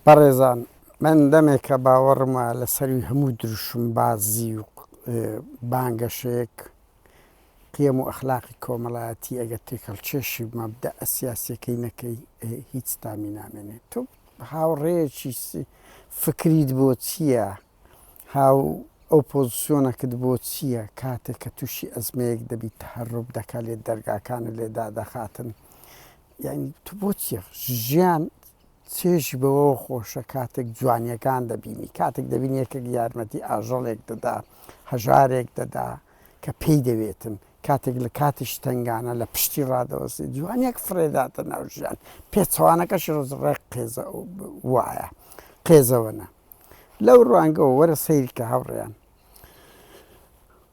بەڕێزان من دەمێکە باوەڕمە لەسەری هەموو دروشم بازی و بانگەشەیەک قیەم و ئەخلاقی کۆمەڵایەتی ئەگەر تێکەڵچێشی مەبدە سیاسیەکەی نەکەی هیچ تامی نامێنێت. تۆ هاوڕێیەکی فکریت بۆ چییە؟ هاو ئەو پۆزیسیۆنەکەت بۆ چییە کاتێک کە تووشی ئەزمەیەک دەبیت تەهەڕوب دەکات لێت دەرگاکانە لێدا دەخاتن، یعنی تو بۆ چیە ژیان چێژی بەوە خۆشە کاتێک جوانیەکان دەبینی، کاتێک دەبینی یەکێک یارمەتی ئاژەڵێک دەدا، هەژارێک دەدا کە پێی دەوێتن، کاتێک لە کاتیش تنگانە لە پشتی ڕادەوەسی جوانیەک فرێداتە ناو ژیان، پێچەوانەکەش ڕێک قێزە وایە قێزەوەنە. لەو ڕوانگەەوە وەرە سەیرکە هاوڕێیان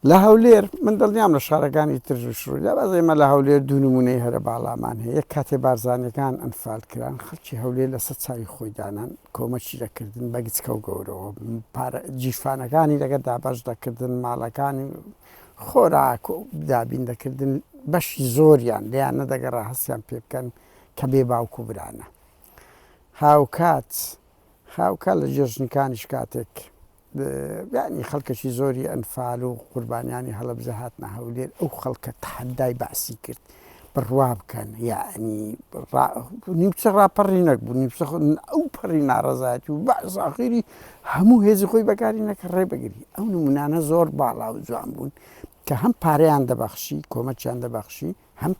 لە هەولێر من دڵنیام لە شارەکانی ترژشڕوویدا بەس ئێمە لە هەولێر دوو نمونەی هەرە باڵامان هەیە. یەک کاتێ بارزانەکان ئەنفال کران خەڵکی هەولێر لەسەر چاوی خۆیدانان کۆمەچی دەکردن بە گچکە و گەورەوە، جیفانەکانی لەگە دابەش دەکردن، ماڵەکانی خۆراک و دابین دەکردن، بەشی زۆریان لیان نەدەگەڕا هەستیان پێ بکەن کە بێ باوکو برانە. هاوکات لە جێژنەکانیش کاتێک یعنی خەڵکەشی زۆری ئەنفال و قوربانیانی هەڵەبجە هاتنە هەولێر، ئەو خەڵکە تەحەدای باسی کرد بڕوا بکەن، یعنی نیوچە ڕاپەڕی نەکبوو ئەو پەڕی ناڕەزایەتی و بەزاخیری هەموو هێزی خۆی بەکاری نەکە ڕێبگری. ئەو نمونانە زۆر باڵا و جوان بوون کە هەم پارەیان دەبەخشی کۆمەچیان دەبەخشی، هەم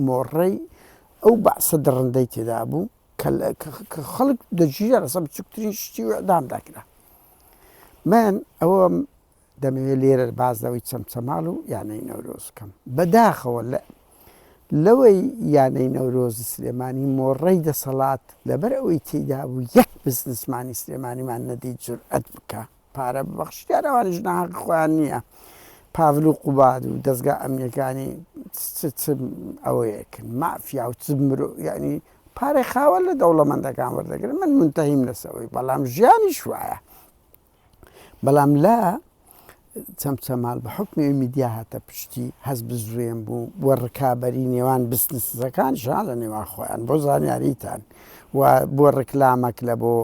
مۆڕەی ئەو بەعسە دڕندەی تێدا بوو کە خەڵک دەژیە لەسەر بچووکترین شتی و ئەدامداکرا. من ئەوەم دەمەوێت لێرە بازەوەی چەمچەماڵ و یانەی نەورۆزکەم بەداخەوە لەوەی یانەی نەورۆزی سلێمانی مۆڕەی دەسەڵات لەبەر ئەوەی تێدا بوو یەک بزنسمانی سلێمانیمان نەدەی جورئەت بکە پارە ببەخشیارەوانیش ناحەق خۆیان نییە. پاڤل و قوباد و دەستگا ئەمنیەکانی ئەوەیەکن مافیا و مرۆ ینی پارەی خاوە لە دەوڵەمەندەکان وەردەگرن. من منتەهیم لەسەوەی بەڵام ژیانیش وایە. بەڵام لە چەمچەماڵ بە حکمی میدیا هاتە پشتی هەز بزوێن بوو بۆ ڕکابەری نێوان بزنسەکان ژان لە نێوان خۆیان بۆ زانیاریتان و بۆ ڕکلامەک لە بۆ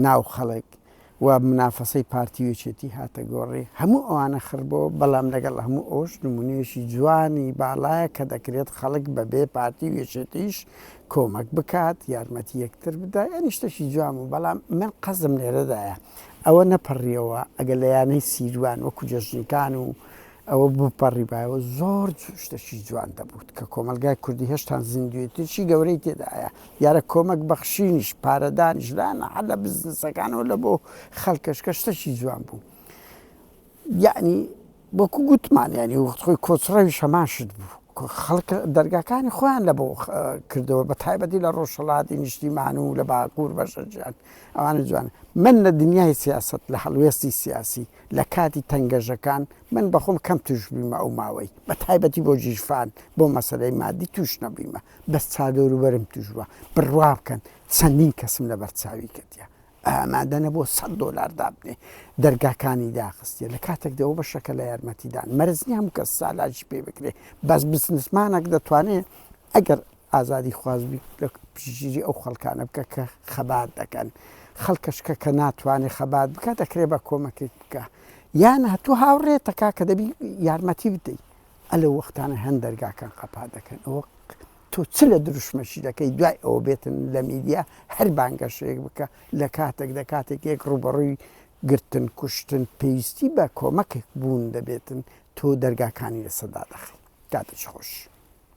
ناو خەڵک و منافەسەی پارتیوێچێتی هاتە گۆڕی هەموو ئەوانە خڕبەوە. بەڵام لەگەڵ هەموو ئەوش نمونێشی جوانی باڵایە کە دەکرێت خەڵک بەبێ پارتی وێچێتیش کۆمەک بکات، یارمەتی یەکتر بدا، یانی شتێکی جوان و بەڵام من قەزم لێرەدایە ئەوە نەپەڕیەوە ئەگە لە یانەی سیروان وەکو جەژنیکان و ئەوە بپەڕی بایەوە زۆر شتێکی جوان دەبوت کە کۆمەلگای کوردی هێشتان زیندوێتیشی گەورەی تێدایە، یارە کۆمەک بەخشینیش پارەدانیش لانە هەر لە بزنسەکانەوە لە بۆ خەڵکەشکە شتێکی جوان بوو. یعنی وەکو گوتمان ینی خۆی کۆچڕەوی شەماشت بوو خەڵک دەرگاکانی خۆیان لە بۆ کردەوە بە تایبەتی لە ڕۆژهەڵاتی نیشتیمان و لە باکوور بەشەجیان ئەوانە جوانە. من لە دنیای سیاست لە هەڵوێستی سیاسی لە کاتی تەنگەژەکان من بەخۆم کەم توش بوویمە ئەو ماوەی بە تایبەتی بۆ جیژفان بۆ مەسەلەی مادی توش نەبوویمە، بەس چادۆروبەرم توش بووە بڕوا بکەن چەندین کەسم لە بەرچاوی کردیە ئامادەنە بۆ $100 دابنێ دەرگاکانی داخستیە لە کاتێکدەوە بەشەکە لە یارمەتیدان مەرزنی هەموو کەس سالاجی پێ بکرێ. بەس بزنسمانێک دەتوانێت ئەگەر ئازادی خوازبی لە پشگیری ئەو خەڵکانە بکە کە خەبات دەکەن، خەڵکەشکە کە ناتوانێت خەبات بکە دەکرێت بە کۆمەکێک بکە، یان هەتوو هاوڕێتەکە کە دەبی یارمەتی بدەیت. ئەلە وەختانە هەند دەرگاکان قەپات دەکەن. ئەوە تۆ چ لە دروشمەشی دەکەی دوای ئەوە بێتن لە میدیا هەر بانگەشەیەک بکە لە کاتێک یەک ڕوبەڕووی گرتن کوشتن پێویستی بە کۆمەکێک بوون دەبێتن تۆ دەرگاکانی لەسەدا دەخی. کاتێک خۆش.